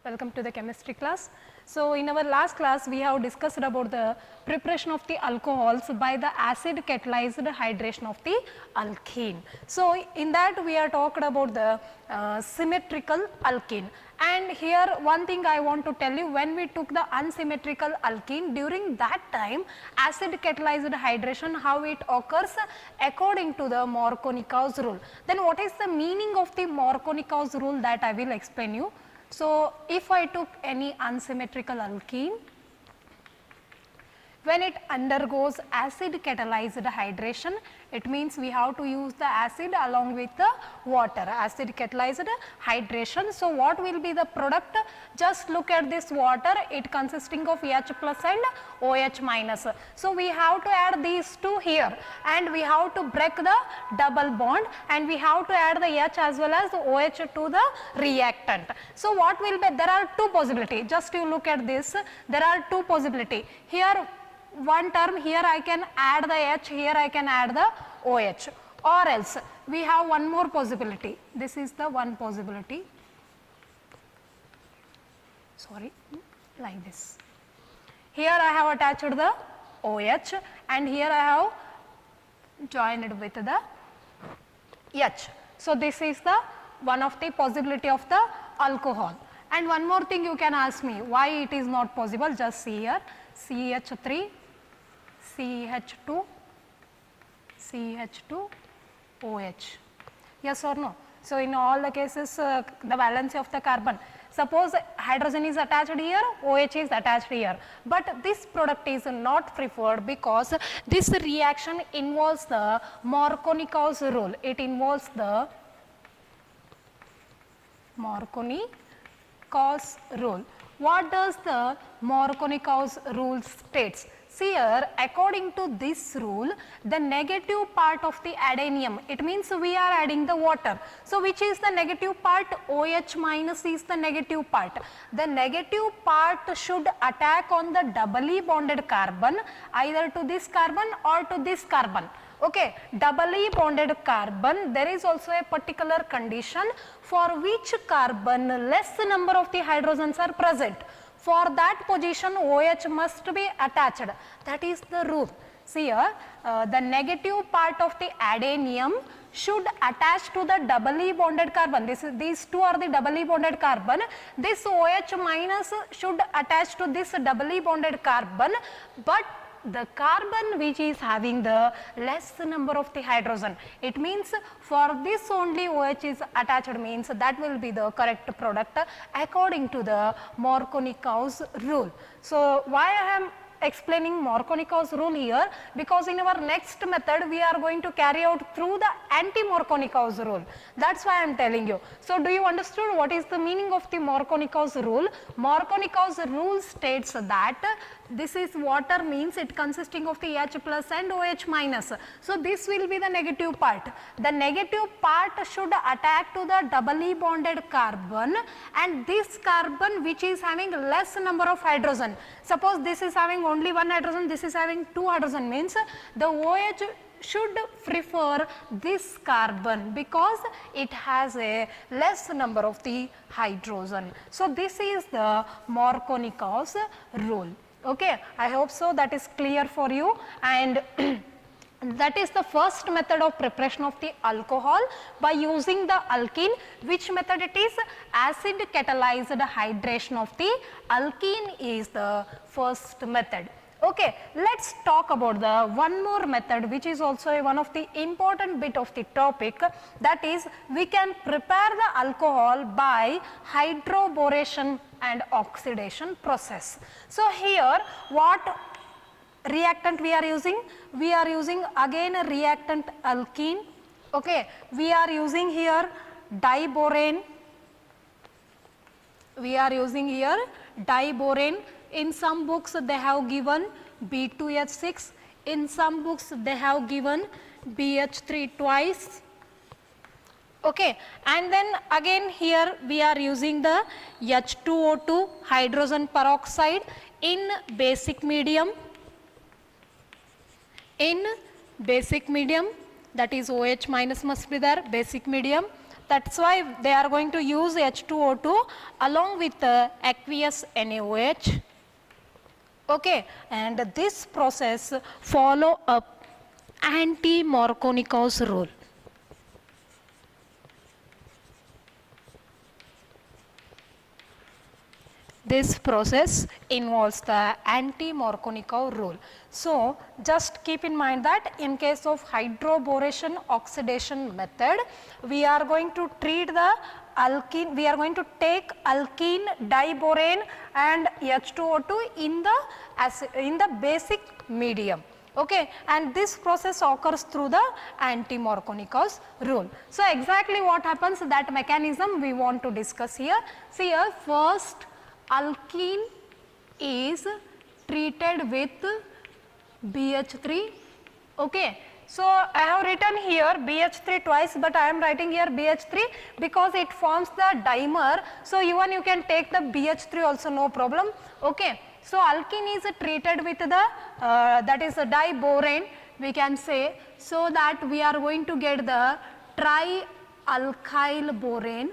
Welcome to the chemistry class. So, in our last class we have discussed about the preparation of the alcohols by the acid catalyzed hydration of the alkene. So, in that we are talked about the symmetrical alkene, and here one thing I want to tell you, when we took the unsymmetrical alkene, during that time acid catalyzed hydration, how it occurs according to the Markovnikov's rule. Then what is the meaning of the Markovnikov's rule, that I will explain you. So, if I took any unsymmetrical alkene, when it undergoes acid catalyzed hydration, it means we have to use the acid along with the water, acid catalyzed hydration. So, what will be the product? Just look at this water, it consisting of H plus and OH minus. So, we have to add these two here, and we have to break the double bond, and we have to add the H as well as the OH to the reactant. So, what will be, there are two possibilities, just you look at this, there are two possibilities. Here one term, here I can add the H, here I can add the OH, or else we have one more possibility. This is the one possibility, sorry, like this. Here I have attached the OH, and here I have joined it with the H. So, this is the one of the possibility of the alcohol. And one more thing you can ask me, why it is not possible? Just see here, CH3, CH2, CH2, OH. Yes or no? So, in all the cases the valency of the carbon, suppose hydrogen is attached here, OH is attached here, but this product is not preferred because this reaction involves the Markovnikov's rule. It involves the Markovnikov's rule. What does the Markovnikov's rule states? See here, according to this rule, the negative part of the adenine, it means we are adding the water. So, which is the negative part? OH minus is the negative part. The negative part should attack on the doubly bonded carbon, either to this carbon or to this carbon. Okay, doubly bonded carbon, there is also a particular condition for which carbon less number of the hydrogens are present. For that position OH must be attached, that is the rule. See here, the negative part of the adenine should attach to the doubly bonded carbon. These two are the doubly bonded carbon. This OH minus should attach to this doubly bonded carbon, but the carbon which is having the less number of the hydrogen, it means for this only OH is attached, means that will be the correct product according to the Markovnikov's rule. So, why I am explaining Markovnikov's rule here? Because in our next method we are going to carry out through the anti-Markovnikov's rule. That's why I am telling you. So, do you understand what is the meaning of the Markovnikov's rule? Markovnikov's rule states that this is water, means it consisting of the H plus and OH minus. So, this will be the negative part. The negative part should attack to the doubly bonded carbon, and this carbon which is having less number of hydrogen. Suppose this is having only one hydrogen, this is having two hydrogen, means the OH should prefer this carbon because it has a less number of the hydrogen. So, this is the Markovnikov's rule. Okay, I hope so that is clear for you, and that is the first method of preparation of the alcohol by using the alkene. Which method it is? Acid catalyzed hydration of the alkene is the first method. Okay, let us talk about the one more method which is also one of the important bit of the topic, that is we can prepare the alcohol by hydroboration and oxidation process. So, here what reactant we are using? We are using again a reactant alkene. Okay, we are using here diborane. We are using here diborane. In some books they have given B2H6, in some books they have given BH3 twice. Okay, and then again here we are using the H2O2 hydrogen peroxide in basic medium. In basic medium, that is OH minus must be there, basic medium. that's why they are going to use H2O2 along with aqueous NaOH. Okay, and this process follow up anti-Markovnikov's rule. This process involves the anti-Markovnikov rule. So, just keep in mind that in case of hydroboration oxidation method, we are going to treat the alkene, we are going to take alkene diborane and H2O2 in the basic medium. Okay, and this process occurs through the anti-Markovnikov's rule. So, exactly what happens, that mechanism we want to discuss here. See here, first alkene is treated with BH3. Okay. So, I have written here BH3 twice, but I am writing here BH3 because it forms the dimer. So, even you can take the BH3 also, no problem. Okay. So, alkene is treated with the that is a diborane, we can say, so that we are going to get the trialkyl borane.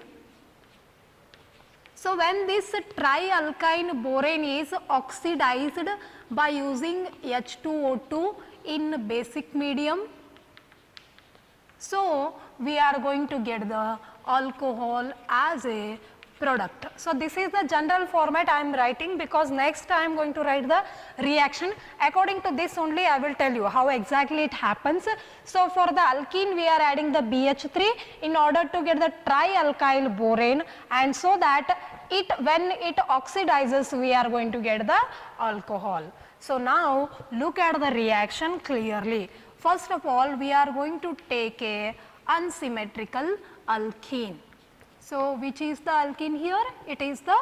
So, when this trialkyl borane is oxidized by using H2O2 in basic medium, so we are going to get the alcohol as a product. So, this is the general format I am writing, because next I am going to write the reaction. According to this only I will tell you how exactly it happens. So, for the alkene we are adding the BH3 in order to get the trialkyl borane, and so that when it oxidizes we are going to get the alcohol. So, now look at the reaction clearly. First of all, we are going to take a unsymmetrical alkene. So, which is the alkene here? It is the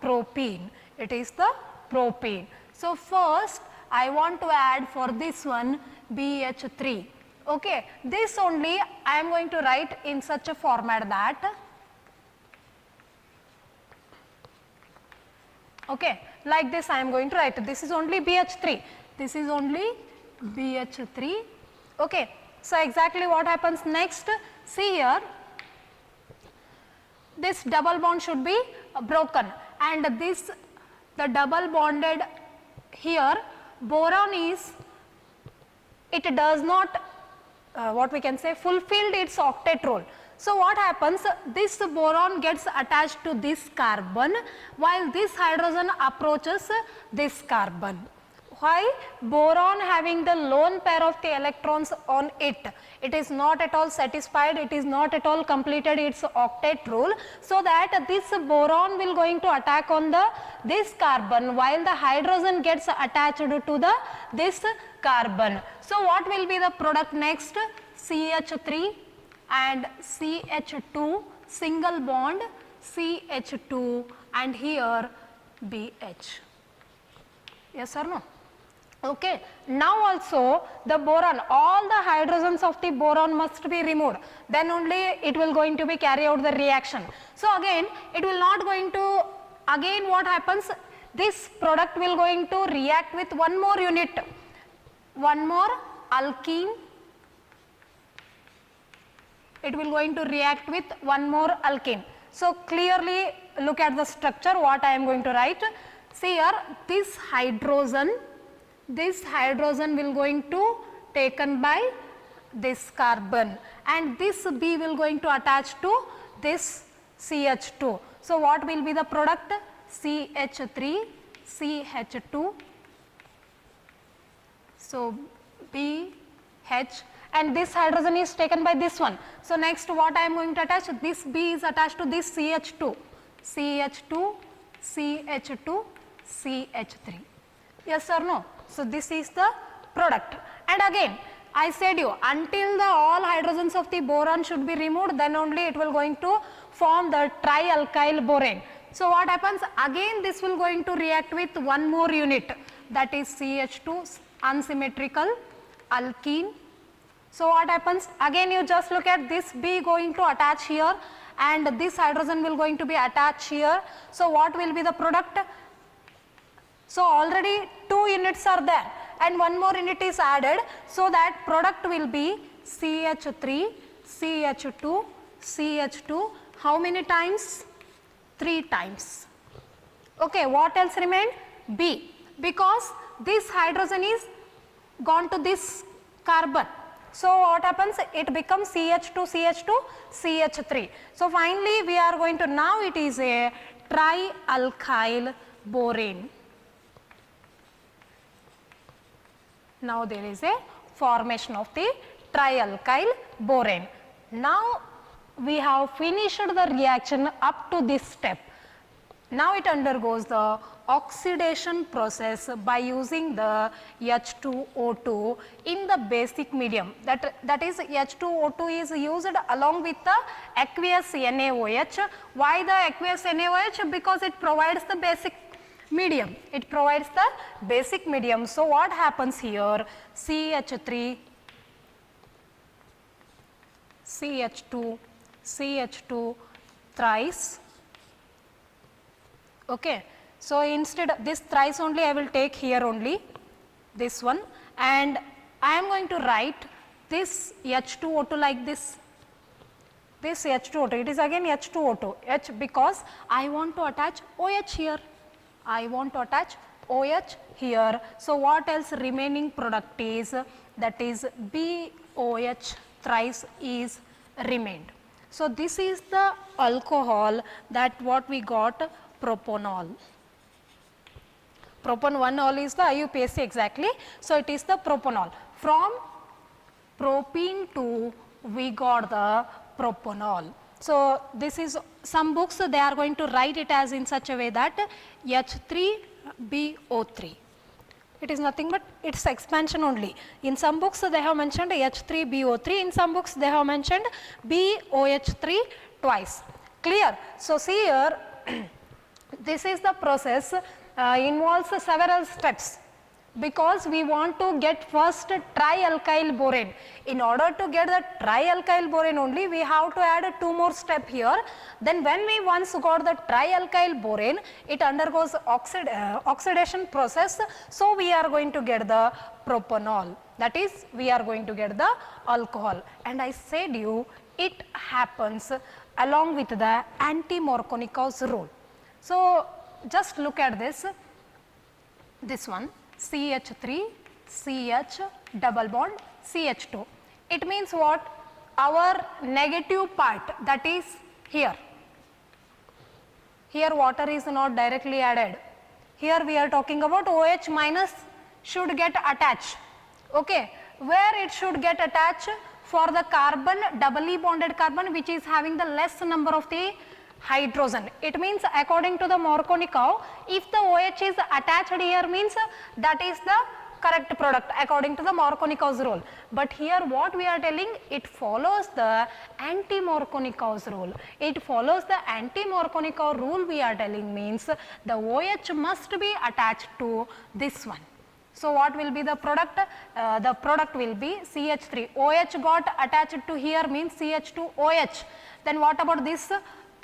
propene. It is the propene. So, first I want to add for this one BH3. Okay. This only I am going to write in such a format that, okay, like this I am going to write. This is only BH3. This is only BH3. Okay. So, exactly what happens next? See here, this double bond should be broken, and this, the double bonded here, boron is, it does not what we can say, fulfilled its octet role. So, what happens, this boron gets attached to this carbon while this hydrogen approaches this carbon. Why? Boron having the lone pair of the electrons on it, it is not at all satisfied, it is not at all completed its octet rule. So, that this boron will going to attack on this carbon while the hydrogen gets attached to this carbon. So, what will be the product next? CH3 and CH2, single bond CH2, and here BH. Yes or no? Okay. Now also the boron, all the hydrogens of the boron must be removed, then only it will going to be carry out the reaction. So, again it will not going to, again what happens, this product will going to react with one more unit, one more alkene, it will going to react with one more alkene. So, clearly look at the structure what I am going to write. See here, this hydrogen will going to taken by this carbon, and this B will going to attach to this CH2. So, what will be the product? CH3, CH2, so BH, and this hydrogen is taken by this one. So, next what I am going to attach? This B is attached to this CH2, CH2, CH2, CH3. Yes or no? So, this is the product, and again I said you, until the all hydrogens of the boron should be removed, then only it will going to form the trialkyl borane. So, what happens? Again this will going to react with one more unit, that is CH2, unsymmetrical alkene. So, what happens? Again you just look at this B going to attach here, and this hydrogen will going to be attached here. So, what will be the product? So, already 2 units are there and one more unit is added. So, that product will be CH3, CH2, CH2, how many times? 3 times. Okay, what else remained? B, because this hydrogen is gone to this carbon. So what happens? It becomes CH2, CH2, CH3. So finally we are going to, now it is a trialkyl borane. Now there is a formation of the trialkyl borane. Now we have finished the reaction up to this step. Now it undergoes the oxidation process by using the H2O2 in the basic medium. That is H2O2 is used along with the aqueous NaOH. Why the aqueous NaOH? Because it provides the basic medium. It provides the basic medium. So what happens here? CH3, CH2, CH2 thrice. Okay. So instead of this thrice only I will take here only this one, and I am going to write this H2O2 like this. This H2O2, it is again H2O2, H, because I want to attach OH here. I want to attach OH here. So what else remaining product is, that is BOH thrice is remained. So this is the alcohol that what we got, propanol. Propan-1-ol is the IUPAC exactly. So it is the propanol. From propene to we got the propanol. So this is some books they are going to write it as in such a way that H3BO3. It is nothing but its expansion only. In some books they have mentioned H3BO3, in some books they have mentioned BOH3 twice. Clear? So see here this is the process, involves several steps, because we want to get first trialkyl borane. In order to get the trialkyl borane only, we have to add 2 more steps here. Then when we once got the trialkyl borane, it undergoes oxidation process. So we are going to get the propanol, that is we are going to get the alcohol. And I said you it happens along with the anti-Markovnikov's rule. So just look at this one, CH3, CH double bond, CH2. It means what? Our negative part, that is here. Here water is not directly added. Here we are talking about OH minus should get attached. Okay, where it should get attached? For the carbon, doubly bonded carbon, which is having the less number of the hydrogen. It means according to the Markovnikov, if the OH is attached here means that is the correct product according to the Markovnikov's rule. But here what we are telling, it follows the anti-Markovnikov's rule. It follows the anti-Markovnikov rule we are telling means the OH must be attached to this one. So what will be the product? The product will be CH3. OH got attached to here means CH2OH. Then what about this?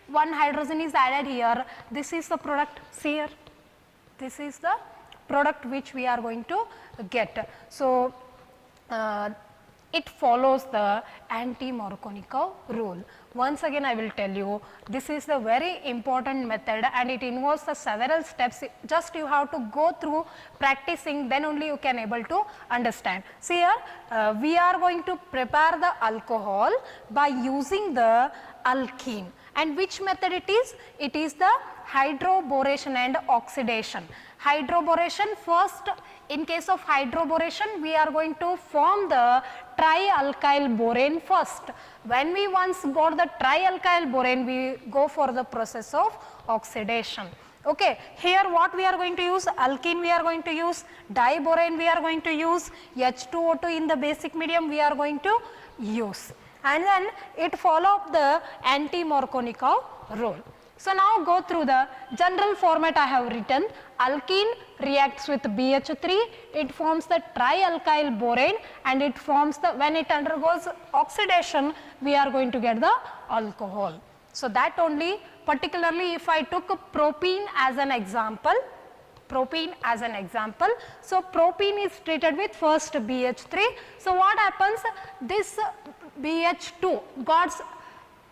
One hydrogen is added here. This is the product. See here. This is the product which we are going to get. So it follows the anti-Markovnikov rule. Once again I will tell you, this is the very important method and it involves the several steps. Just you have to go through practicing, then only you can able to understand. See here, we are going to prepare the alcohol by using the alkene. And which method it is? It is the hydroboration and oxidation. Hydroboration, first in case of hydroboration we are going to form the trialkyl borane first. When we once got the trialkyl borane, we go for the process of oxidation. Okay, here what we are going to use? Alkene we are going to use, diborane we are going to use, H2O2 in the basic medium we are going to use. And then it follow the anti-Markovnikov rule. So now go through the general format I have written. Alkene reacts with BH3, it forms the trialkyl borane and it forms the, when it undergoes oxidation, we are going to get the alcohol. So that only, particularly if I took propene as an example, so propene is treated with first BH3. So what happens? This BH2 got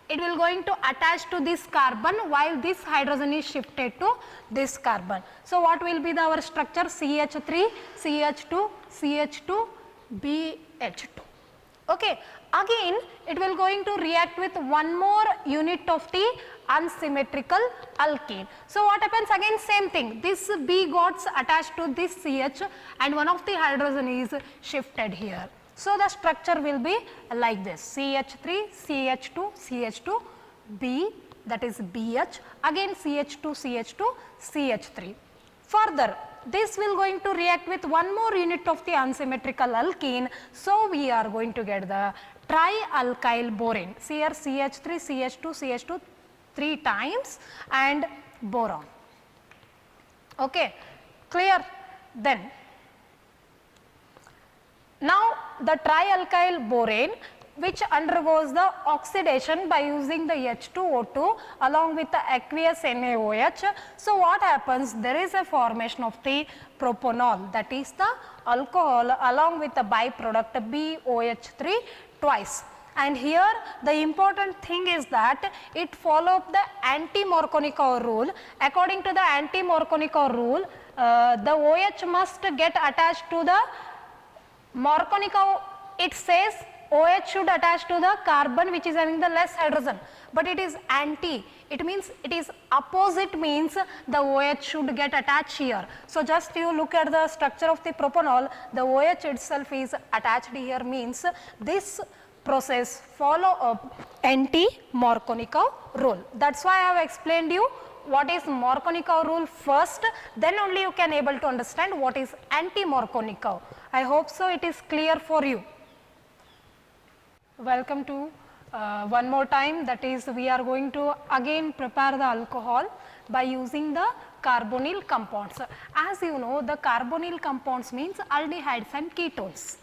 it will going to attach to this carbon while this hydrogen is shifted to this carbon. So, what will be our structure? CH3, CH2, CH2, BH2. Okay. Again, it will going to react with one more unit of the unsymmetrical alkene. So, what happens? Again same thing, this B got attached to this CH and one of the hydrogen is shifted here. So, the structure will be like this, CH3, CH2, CH2, B, that is BH, again CH2, CH2, CH3. Further, this will going to react with one more unit of the unsymmetrical alkene. So, we are going to get the trialkyl borane. See here CH3, CH2, CH2 3 times and boron. Okay, clear? Then now the trialkyl borane which undergoes the oxidation by using the H2O2 along with the aqueous NaOH. So, what happens? There is a formation of the propanol, that is the alcohol along with the byproduct BOH3 twice. And here the important thing is that it followed the anti-Markovnikov rule. According to the anti-Markovnikov rule, the OH must get attached to the Markovnikov. It says OH should attach to the carbon which is having the less hydrogen, but it is anti, it means it is opposite, means the OH should get attached here. So, just you look at the structure of the propanol, the OH itself is attached here, means this process follow up anti-Markovnikov rule. That is why I have explained you what is Markovnikov rule first, then only you can able to understand what is anti-Markovnikov. I hope so it is clear for you. Welcome to one more time, that is we are going to again prepare the alcohol by using the carbonyl compounds. As you know, the carbonyl compounds means aldehydes and ketones.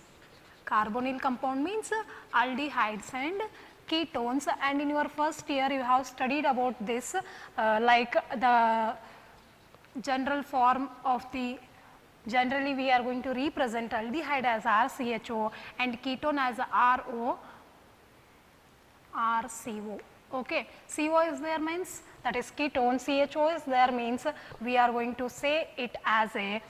Carbonyl compound means aldehydes and ketones, and in your first year you have studied about this like the general form of the, generally we are going to represent aldehyde as RCHO and ketone as RO, RCO. Okay. CO is there means that is ketone, CHO is there means we are going to say it as a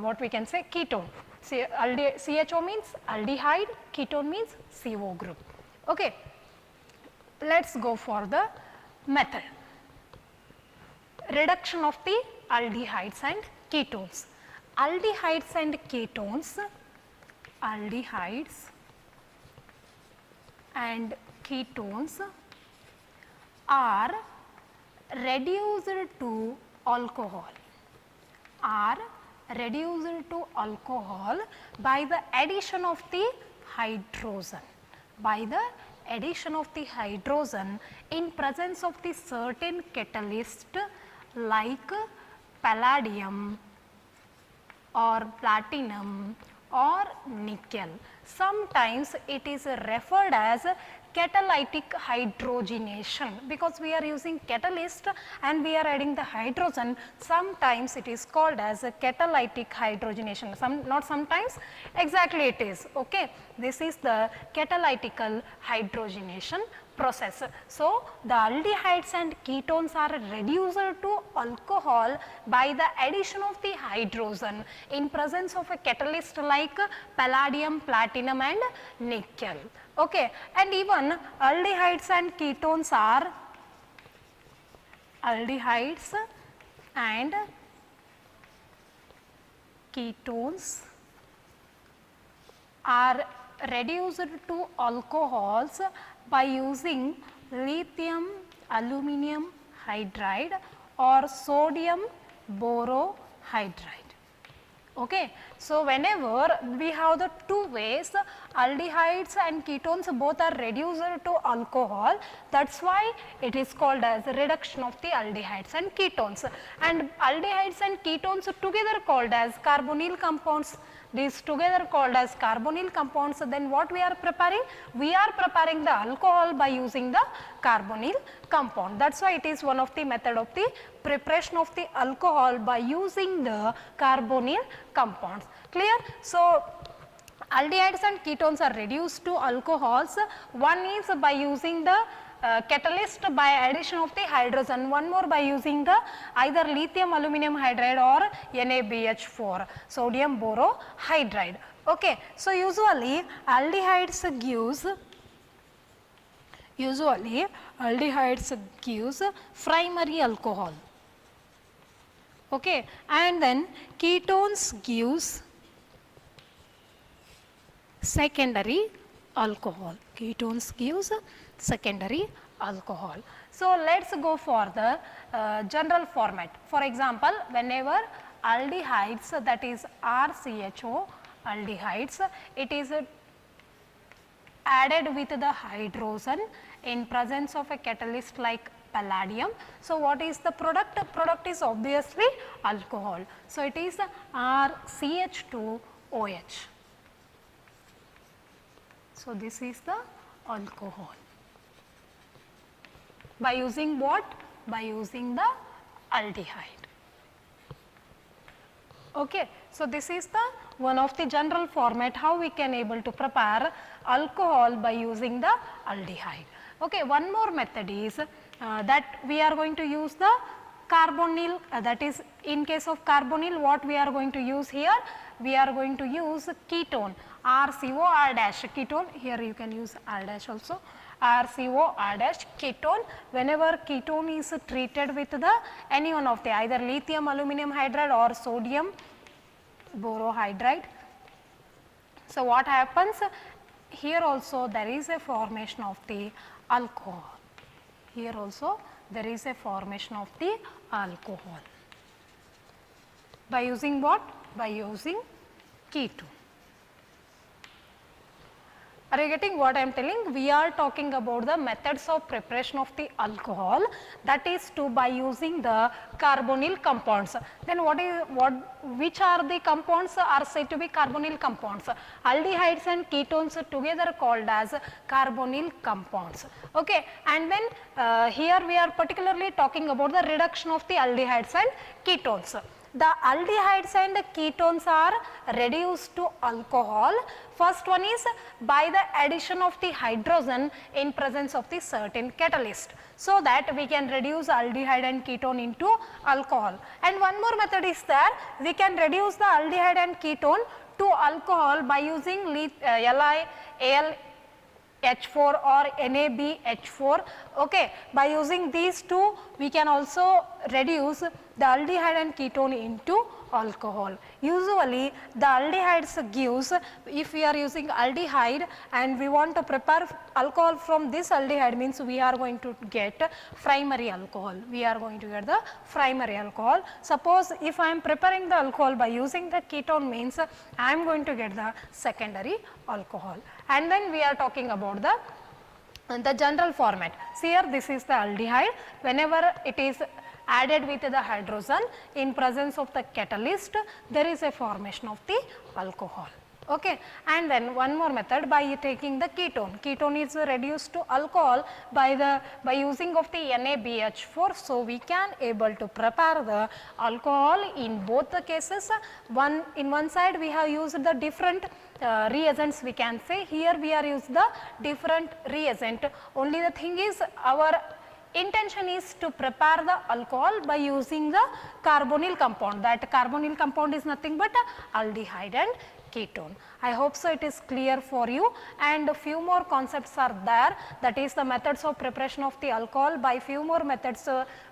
what we can say ketone. CHO means aldehyde, ketone means CO group. Okay. Let us go for the method. Reduction of the aldehydes and ketones. Aldehydes and ketones, aldehydes and ketones are reduced to alcohol, are reduced to alcohol by the addition of the hydrogen, by the addition of the hydrogen in presence of the certain catalyst like palladium or platinum or nickel. Sometimes it is referred as catalytic hydrogenation, because we are using catalyst and we are adding the hydrogen. Sometimes it is called as a catalytic hydrogenation, not sometimes, exactly it is. Okay. This is the catalytical hydrogenation process. So, the aldehydes and ketones are reduced to alcohol by the addition of the hydrogen in presence of a catalyst like palladium, platinum and nickel. Okay. And even aldehydes and ketones are, aldehydes and ketones are reduced to alcohols by using lithium aluminum hydride or sodium borohydride. Okay. So, whenever we have the two ways, aldehydes and ketones both are reduced to alcohol, that is why it is called as reduction of the aldehydes and ketones. And aldehydes and ketones together called as carbonyl compounds. These together called as carbonyl compounds. Then what we are preparing? We are preparing the alcohol by using the carbonyl compound. That is why it is one of the method of the preparation of the alcohol by using the carbonyl compounds. Clear? So, aldehydes and ketones are reduced to alcohols. One is by using the catalyst by addition of the hydrogen, one more by using the either lithium aluminum hydride or NaBH4, sodium borohydride. Okay. So, usually aldehydes gives primary alcohol, okay, and then ketones gives secondary alcohol. Ketones gives secondary alcohol. So, let us go for the general format. For example, whenever aldehydes, that is RCHO aldehydes, it is added with the hydrogen in presence of a catalyst like palladium. So, what is the product? Product is obviously alcohol. So, it is RCH2OH. So, this is the alcohol. By using what? By using the aldehyde. Okay. So, this is the one of the general format how we can able to prepare alcohol by using the aldehyde. Okay. One more method is that we are going to use the carbonyl, that is in case of carbonyl what we are going to use here? We are going to use ketone RCO R dash ketone, here you can use R dash also, RCO R dash ketone. Whenever ketone is treated with the any one of the either lithium aluminum hydride or sodium borohydride. So, what happens? Here also there is a formation of the alcohol. Here also there is a formation of the alcohol. By using what? By using ketone. Are you getting what I am telling? We are talking about the methods of preparation of the alcohol, that is to by using the carbonyl compounds. Then which are the compounds are said to be carbonyl compounds? Aldehydes and ketones together called as carbonyl compounds. Okay. And then here we are particularly talking about the reduction of the aldehydes and ketones. The aldehydes and the ketones are reduced to alcohol. First one is by the addition of the hydrogen in presence of the certain catalyst, so that we can reduce aldehyde and ketone into alcohol. And one more method is that we can reduce the aldehyde and ketone to alcohol by using LiAlH4 or NaBH4. Okay. By using these two we can also reduce the aldehyde and ketone into alcohol. Usually the aldehydes gives, if we are using aldehyde and we want to prepare alcohol from this aldehyde, means we are going to get primary alcohol. We are going to get the primary alcohol. Suppose if I am preparing the alcohol by using the ketone, means I am going to get the secondary alcohol. And then we are talking about the general format. See here, this is the aldehyde. Whenever it is added with the hydrogen in presence of the catalyst, there is a formation of the alcohol. Okay. And then one more method by taking the ketone. Ketone is reduced to alcohol by using of the NaBH4. So, we can able to prepare the alcohol in both the cases. In one side we have used the different reagents, we can say. Here we are used the different reagent. Only the thing is our intention is to prepare the alcohol by using the carbonyl compound. That carbonyl compound is nothing but aldehyde and ketone. I hope so it is clear for you, and a few more concepts are there, that is the methods of preparation of the alcohol. By few more methods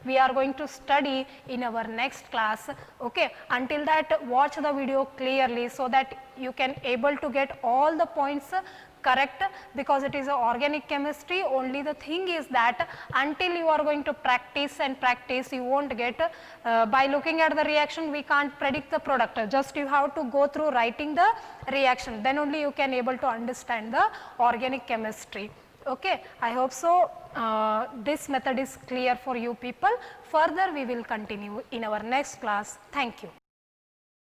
we are going to study in our next class. Okay. Until that, watch the video clearly so that you can able to get all the points correct, because it is a organic chemistry. Only the thing is that until you are going to practice and practice, you won't get by looking at the reaction we can't predict the product. Just you have to go through writing the reaction, then only you can able to understand the organic chemistry. Okay. I hope so this method is clear for you people. Further we will continue in our next class. Thank you.